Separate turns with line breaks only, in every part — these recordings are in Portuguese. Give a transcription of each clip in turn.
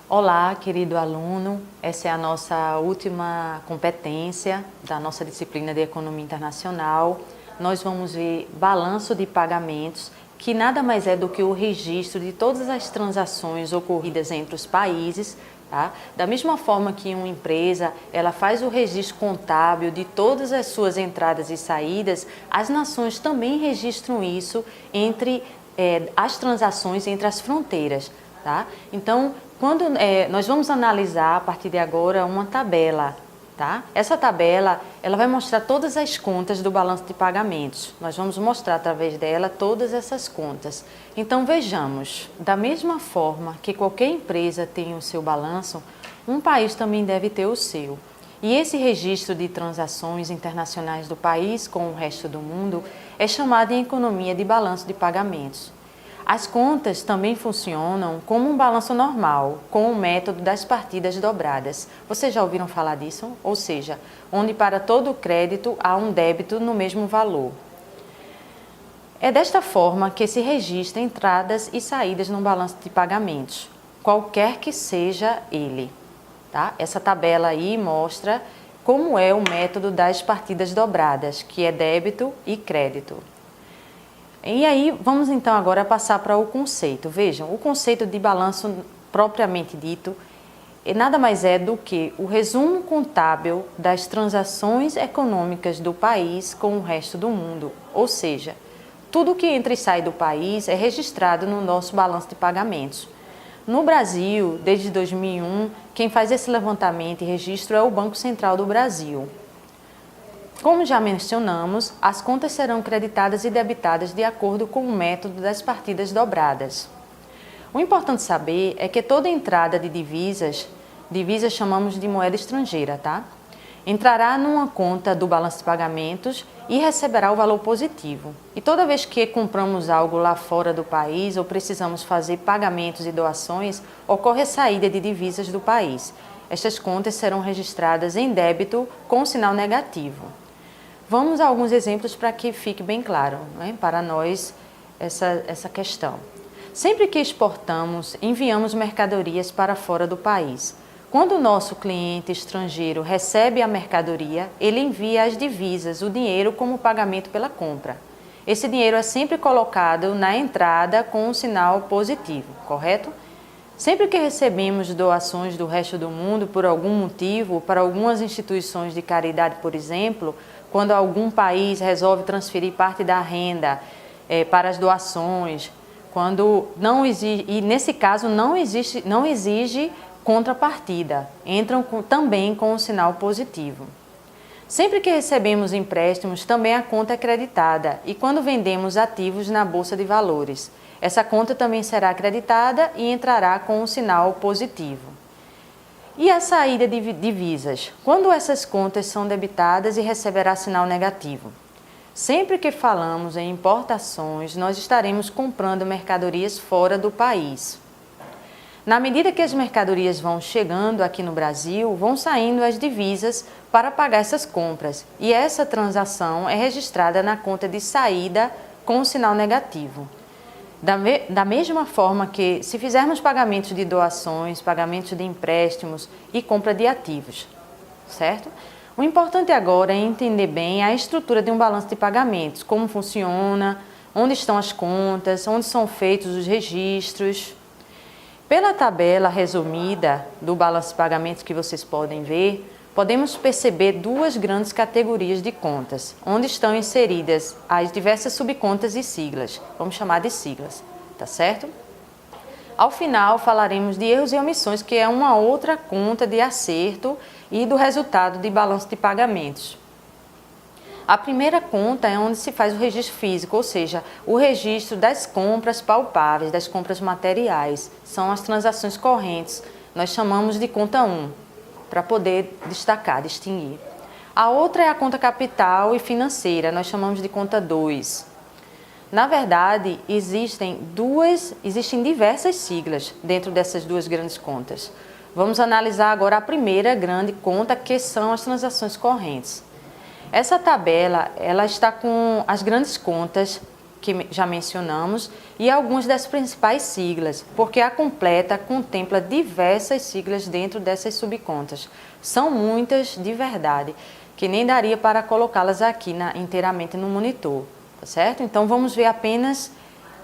Olá, querido aluno, essa é a nossa última competência da nossa disciplina de Economia Internacional. Nós vamos ver balanço de pagamentos, que nada mais é do que o registro de todas as transações ocorridas entre os países, tá? Da mesma forma que uma empresa ela faz o registro contábil de todas as suas entradas e saídas, as nações também registram isso entre as transações entre as fronteiras. Tá? Então, nós vamos analisar a partir de agora uma tabela, tá? Essa tabela ela vai mostrar todas as contas do balanço de pagamentos. Nós vamos mostrar através dela todas essas contas. Então vejamos, da mesma forma que qualquer empresa tem o seu balanço, um país também deve ter o seu. E esse registro de transações internacionais do país com o resto do mundo é chamado em economia de balanço de pagamentos. As contas também funcionam como um balanço normal, com o método das partidas dobradas. Vocês já ouviram falar disso? Ou seja, onde para todo crédito há um débito no mesmo valor. É desta forma que se registra entradas e saídas no balanço de pagamentos, qualquer que seja ele. Tá? Essa tabela aí mostra como é o método das partidas dobradas, que é débito e crédito. E aí, vamos então agora passar para o conceito. Vejam, o conceito de balanço propriamente dito nada mais é do que o resumo contábil das transações econômicas do país com o resto do mundo. Ou seja, tudo que entra e sai do país é registrado no nosso balanço de pagamentos. No Brasil, desde 2001, quem faz esse levantamento e registro é o Banco Central do Brasil. Como já mencionamos, as contas serão creditadas e debitadas de acordo com o método das partidas dobradas. O importante saber é que toda entrada de divisas chamamos de moeda estrangeira, tá? Entrará numa conta do balanço de pagamentos e receberá o valor positivo. E toda vez que compramos algo lá fora do país ou precisamos fazer pagamentos e doações, ocorre a saída de divisas do país. Estas contas serão registradas em débito com sinal negativo. Vamos a alguns exemplos para que fique bem claro, né, para nós essa questão. Sempre que exportamos, enviamos mercadorias para fora do país. Quando o nosso cliente estrangeiro recebe a mercadoria, ele envia as divisas, o dinheiro como pagamento pela compra. Esse dinheiro é sempre colocado na entrada com um sinal positivo, correto? Sempre que recebemos doações do resto do mundo por algum motivo, para algumas instituições de caridade, por exemplo, quando algum país resolve transferir parte da renda para as doações, e nesse caso não exige contrapartida, entram também com um sinal positivo. Sempre que recebemos empréstimos, também a conta é creditada e quando vendemos ativos na Bolsa de Valores, essa conta também será acreditada e entrará com um sinal positivo. E a saída de divisas? Quando essas contas são debitadas e receberá sinal negativo? Sempre que falamos em importações, nós estaremos comprando mercadorias fora do país. Na medida que as mercadorias vão chegando aqui no Brasil, vão saindo as divisas para pagar essas compras. E essa transação é registrada na conta de saída com um sinal negativo. Da mesma forma que se fizermos pagamentos de doações, pagamentos de empréstimos e compra de ativos, certo? O importante agora é entender bem a estrutura de um balanço de pagamentos, como funciona, onde estão as contas, onde são feitos os registros. Pela tabela resumida do balanço de pagamentos que vocês podem ver, podemos perceber duas grandes categorias de contas, onde estão inseridas as diversas subcontas e siglas. Vamos chamar de siglas, tá certo? Ao final, falaremos de erros e omissões, que é uma outra conta de acerto e do resultado de balanço de pagamentos. A primeira conta é onde se faz o registro físico, ou seja, o registro das compras palpáveis, das compras materiais. São as transações correntes, nós chamamos de conta 1. Para poder destacar, distinguir. A outra é a conta capital e financeira, nós chamamos de conta 2. Na verdade, existem diversas siglas dentro dessas duas grandes contas. Vamos analisar agora a primeira grande conta, que são as transações correntes. Essa tabela, ela está com as grandes contas que já mencionamos e algumas das principais siglas, porque a completa contempla diversas siglas dentro dessas subcontas. São muitas de verdade, que nem daria para colocá-las aqui inteiramente no monitor, tá certo? Então vamos ver apenas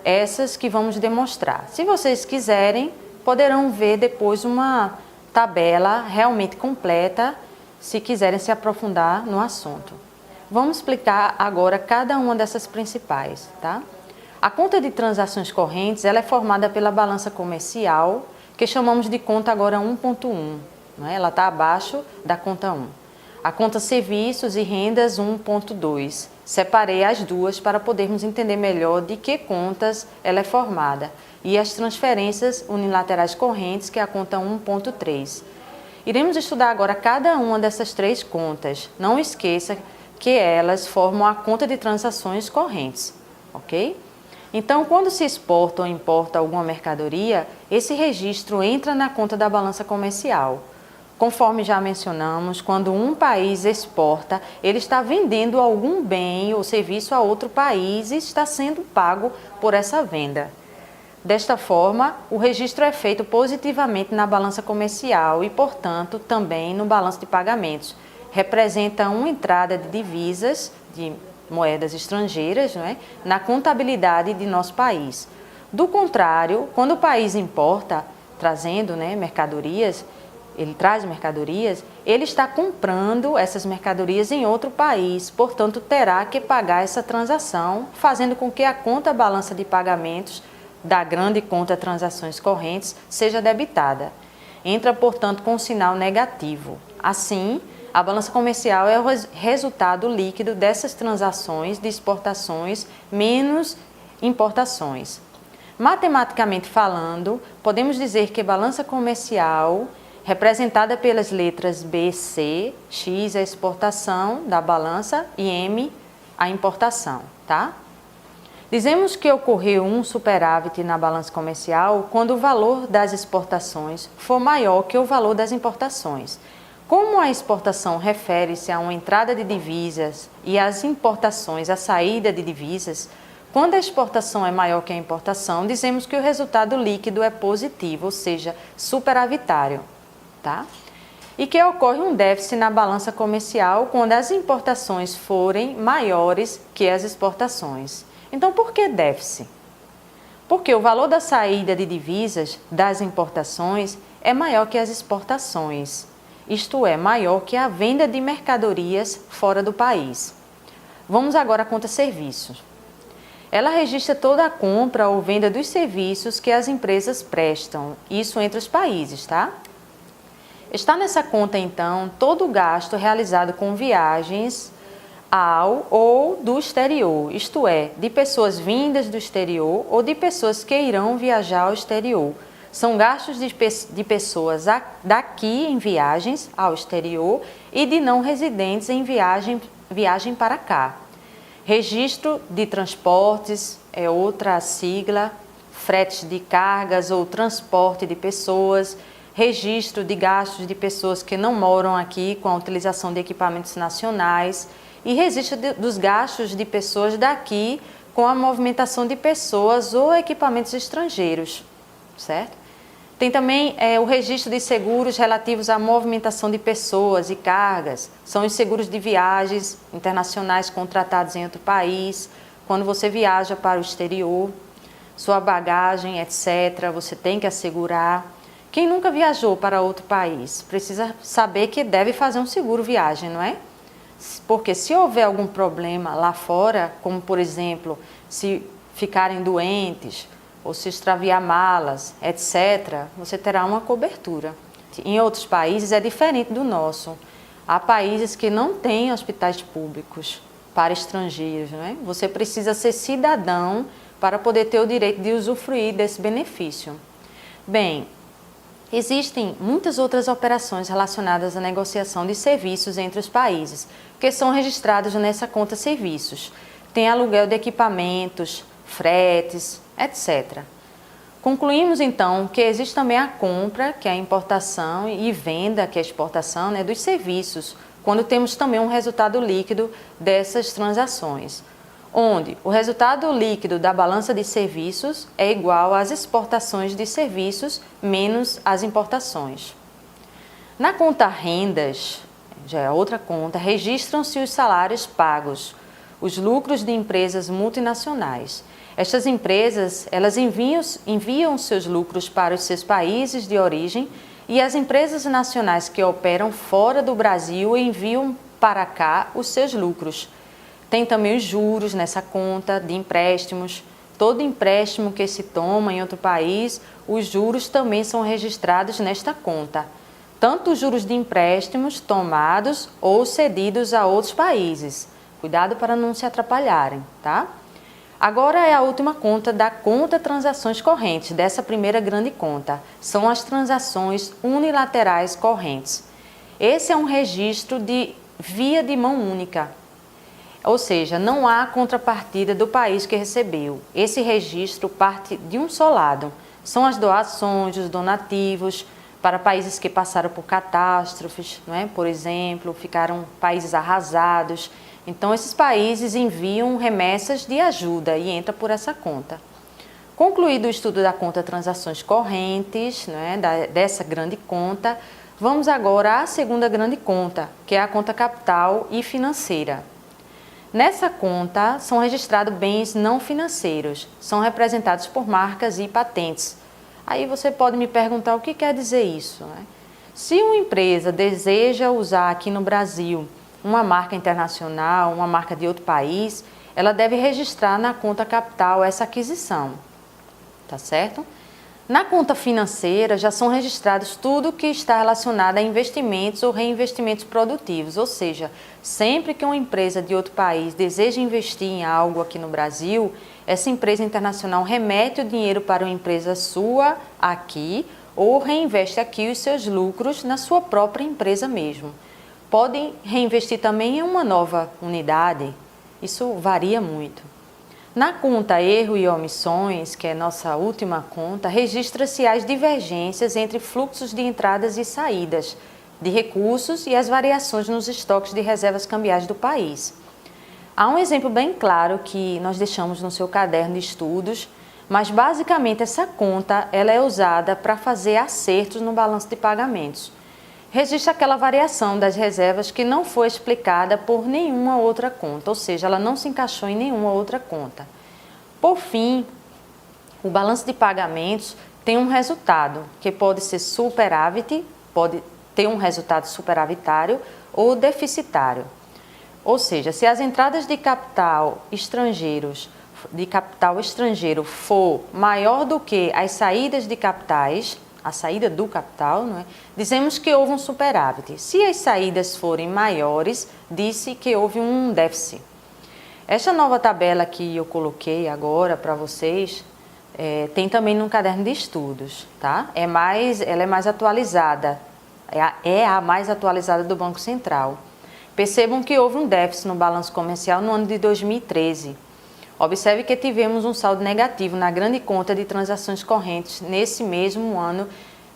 essas que vamos demonstrar. Se vocês quiserem, poderão ver depois uma tabela realmente completa, se quiserem se aprofundar no assunto. Vamos explicar agora cada uma dessas principais, tá? A conta de transações correntes, ela é formada pela balança comercial, que chamamos de conta agora 1.1, né? Ela está abaixo da conta 1. A conta serviços e rendas 1.2. Separei as duas para podermos entender melhor de que contas ela é formada. E as transferências unilaterais correntes, que é a conta 1.3. Iremos estudar agora cada uma dessas três contas. Não esqueça que elas formam a conta de transações correntes, ok? Então, quando se exporta ou importa alguma mercadoria, esse registro entra na conta da balança comercial. Conforme já mencionamos, quando um país exporta, ele está vendendo algum bem ou serviço a outro país e está sendo pago por essa venda. Desta forma, o registro é feito positivamente na balança comercial e, portanto, também no balanço de pagamentos. Representa uma entrada de divisas, de moedas estrangeiras, não é? Na contabilidade de nosso país. Do contrário, quando o país importa, trazendo, né, mercadorias, ele traz mercadorias, ele está comprando essas mercadorias em outro país, portanto terá que pagar essa transação, fazendo com que a conta balança de pagamentos da grande conta transações correntes seja debitada. Entra, portanto, com um sinal negativo. Assim, a balança comercial é o resultado líquido dessas transações de exportações menos importações. Matematicamente falando, podemos dizer que balança comercial, representada pelas letras B, C, X a exportação da balança e M a importação, tá? Dizemos que ocorreu um superávit na balança comercial quando o valor das exportações for maior que o valor das importações. Como a exportação refere-se a uma entrada de divisas e as importações a saída de divisas, quando a exportação é maior que a importação, dizemos que o resultado líquido é positivo, ou seja, superavitário, tá? E que ocorre um déficit na balança comercial quando as importações forem maiores que as exportações. Então, por que déficit? Porque o valor da saída de divisas das importações é maior que as exportações. Isto é, maior que a venda de mercadorias fora do país. Vamos agora à conta serviços. Ela registra toda a compra ou venda dos serviços que as empresas prestam, isso entre os países, tá? Está nessa conta, então, todo o gasto realizado com viagens ao ou do exterior, isto é, de pessoas vindas do exterior ou de pessoas que irão viajar ao exterior. São gastos de pessoas daqui em viagens ao exterior e de não residentes em viagem para cá. Registro de transportes é outra sigla, fretes de cargas ou transporte de pessoas, registro de gastos de pessoas que não moram aqui com a utilização de equipamentos nacionais e registro dos gastos de pessoas daqui com a movimentação de pessoas ou equipamentos estrangeiros, certo? Tem também o registro de seguros relativos à movimentação de pessoas e cargas. São os seguros de viagens internacionais contratados em outro país. Quando você viaja para o exterior, sua bagagem, etc., você tem que assegurar. Quem nunca viajou para outro país precisa saber que deve fazer um seguro viagem, não é? Porque se houver algum problema lá fora, como por exemplo, se ficarem doentes, ou se extraviar malas, etc., você terá uma cobertura. Em outros países é diferente do nosso. Há países que não têm hospitais públicos para estrangeiros, não é? Você precisa ser cidadão para poder ter o direito de usufruir desse benefício. Bem, existem muitas outras operações relacionadas à negociação de serviços entre os países, que são registradas nessa conta serviços. Tem aluguel de equipamentos, fretes, etc. Concluímos então que existe também a compra, que é a importação, e venda, que é a exportação, né, dos serviços, quando temos também um resultado líquido dessas transações, onde o resultado líquido da balança de serviços é igual às exportações de serviços menos as importações. Na conta rendas, já é outra conta, registram-se os salários pagos, os lucros de empresas multinacionais. Estas empresas, elas enviam seus lucros para os seus países de origem e as empresas nacionais que operam fora do Brasil enviam para cá os seus lucros. Tem também os juros nessa conta de empréstimos. Todo empréstimo que se toma em outro país, os juros também são registrados nesta conta. Tanto os juros de empréstimos tomados ou cedidos a outros países. Cuidado para não se atrapalharem, tá? Agora é a última conta da conta transações correntes, dessa primeira grande conta. São as transações unilaterais correntes. Esse é um registro de via de mão única, ou seja, não há contrapartida do país que recebeu. Esse registro parte de um só lado. São as doações, os donativos para países que passaram por catástrofes, não é? Por exemplo, ficaram países arrasados. Então, esses países enviam remessas de ajuda e entra por essa conta. Concluído o estudo da conta transações correntes, né, dessa grande conta, vamos agora à segunda grande conta, que é a conta capital e financeira. Nessa conta são registrados bens não financeiros, são representados por marcas e patentes. Aí você pode me perguntar o que quer dizer isso, né? Se uma empresa deseja usar aqui no Brasil uma marca internacional, uma marca de outro país, ela deve registrar na conta capital essa aquisição, tá certo? Na conta financeira já são registrados tudo que está relacionado a investimentos ou reinvestimentos produtivos, ou seja, sempre que uma empresa de outro país deseja investir em algo aqui no Brasil, essa empresa internacional remete o dinheiro para uma empresa sua aqui ou reinveste aqui os seus lucros na sua própria empresa mesmo. Podem reinvestir também em uma nova unidade, isso varia muito. Na conta erro e omissões, que é nossa última conta, registra-se as divergências entre fluxos de entradas e saídas de recursos e as variações nos estoques de reservas cambiais do país. Há um exemplo bem claro que nós deixamos no seu caderno de estudos, mas basicamente essa conta ela é usada para fazer acertos no balanço de pagamentos. Registra aquela variação das reservas que não foi explicada por nenhuma outra conta, ou seja, ela não se encaixou em nenhuma outra conta. Por fim, o balanço de pagamentos tem um resultado que pode ser superávit, pode ter um resultado superavitário ou deficitário. Ou seja, se as entradas de capital estrangeiro for maior do que as saídas de capitais, a saída do capital, não é? Dizemos que houve um superávit. Se as saídas forem maiores, disse que houve um déficit. Esta nova tabela que eu coloquei agora para vocês, tem também no caderno de estudos, tá? Ela é mais atualizada, é a mais atualizada do Banco Central. Percebam que houve um déficit no balanço comercial no ano de 2013. Observe que tivemos um saldo negativo na grande conta de transações correntes nesse mesmo ano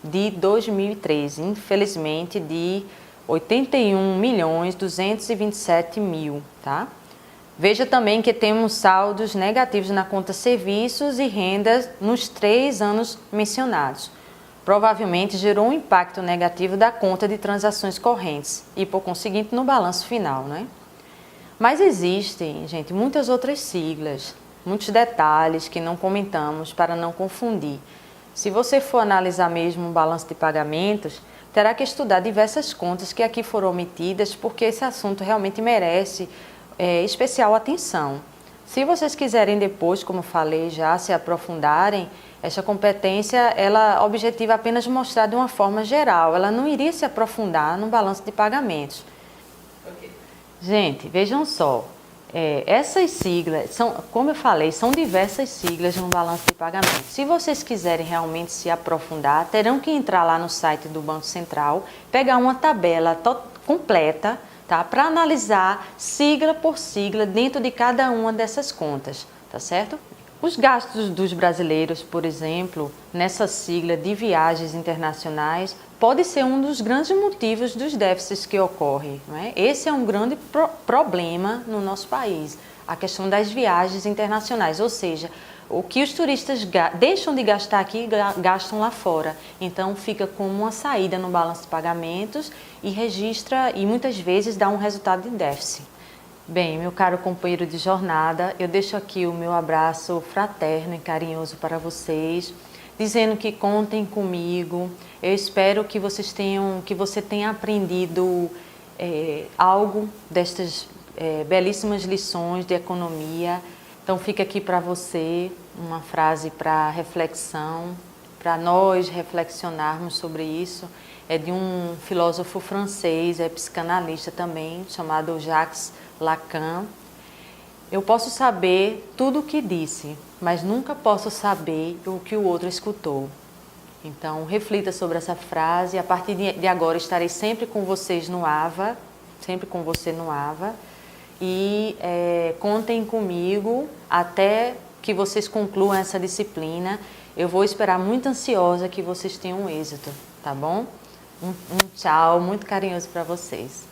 de 2013, infelizmente de 81.227.000, tá? Veja também que temos saldos negativos na conta serviços e rendas nos 3 anos mencionados. Provavelmente gerou um impacto negativo da conta de transações correntes e, por conseguinte, no balanço final, né? Mas existem, gente, muitas outras siglas, muitos detalhes que não comentamos para não confundir. Se você for analisar mesmo um balanço de pagamentos, terá que estudar diversas contas que aqui foram omitidas, porque esse assunto realmente merece especial atenção. Se vocês quiserem depois, como falei já, se aprofundarem, essa competência, ela objetiva apenas mostrar de uma forma geral, ela não iria se aprofundar no balanço de pagamentos. Gente, vejam só, essas siglas, como eu falei, são diversas siglas no balanço de pagamento. Se vocês quiserem realmente se aprofundar, terão que entrar lá no site do Banco Central, pegar uma tabela completa, tá, para analisar sigla por sigla dentro de cada uma dessas contas, tá certo? Os gastos dos brasileiros, por exemplo, nessa sigla de viagens internacionais, pode ser um dos grandes motivos dos déficits que ocorrem, não é? Esse é um grande problema no nosso país, a questão das viagens internacionais, ou seja, o que os turistas deixam de gastar aqui, gastam lá fora. Então fica como uma saída no balanço de pagamentos e registra e muitas vezes dá um resultado de déficit. Bem, meu caro companheiro de jornada, eu deixo aqui o meu abraço fraterno e carinhoso para vocês, dizendo que contem comigo. Eu espero que você tenha aprendido algo destas belíssimas lições de economia. Então fica aqui para você uma frase para reflexão, para nós reflexionarmos sobre isso. É de um filósofo francês, psicanalista também, chamado Jacques Lacan. Eu posso saber tudo o que disse, mas nunca posso saber o que o outro escutou. Então, reflita sobre essa frase. A partir de agora, estarei sempre com vocês no AVA, sempre com você no AVA. E contem comigo até que vocês concluam essa disciplina. Eu vou esperar muito ansiosa que vocês tenham êxito, tá bom? Um tchau muito carinhoso para vocês.